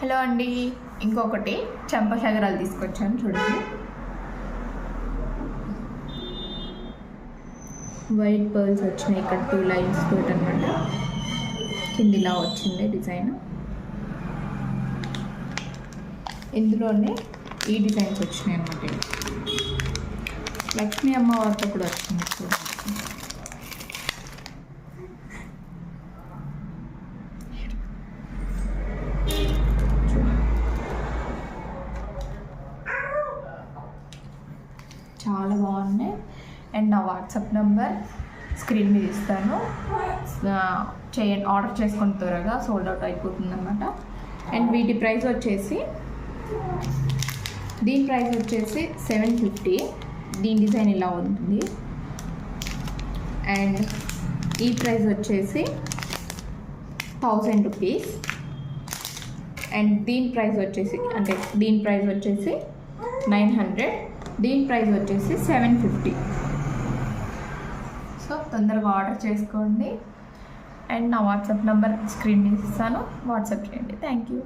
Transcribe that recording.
Hello అండి, ఇంకొకటి చెంపశగరాలు తీసుకొచ్చాను చూడండి. వైట్ పర్ల్స్ వచ్చినాయి ఇక్కడ 2 లైన్స్ తోటి అనమాట. కిందిలా వచ్చింది డిజైన్. ఇందులోనే ఈ డిజైన్స్ వచ్చినాయి అన్నమాట. లక్ష్మీ అమ్మవారితో కూడా వచ్చింది చూడండి. చాలా బాగున్నాయి. అండ్ నా వాట్సాప్ నెంబర్ స్క్రీన్ మీద ఇస్తాను. చేయండి, ఆర్డర్ చేసుకొని త్వరగా సోల్డ్ అవుట్ అయిపోతుంది అనమాట. అండ్ వీటి ప్రైస్ వచ్చేసి, దీని ప్రైస్ వచ్చేసి 750. దీని డిజైన్ ఇలా ఉంటుంది. అండ్ ఈ ప్రైస్ వచ్చేసి 1000 రూపీస్. అండ్ దీని ప్రైస్ వచ్చేసి, అంటే దీని ప్రైస్ వచ్చేసి 900. దీని ప్రైస్ వచ్చేసి 750. సో తొందరగా ఆర్డర్ చేసుకోండి. అండ్ నా వాట్సాప్ నెంబర్ స్క్రీన్ మీద ఇస్తాను, వాట్సాప్ చేయండి. Thank you.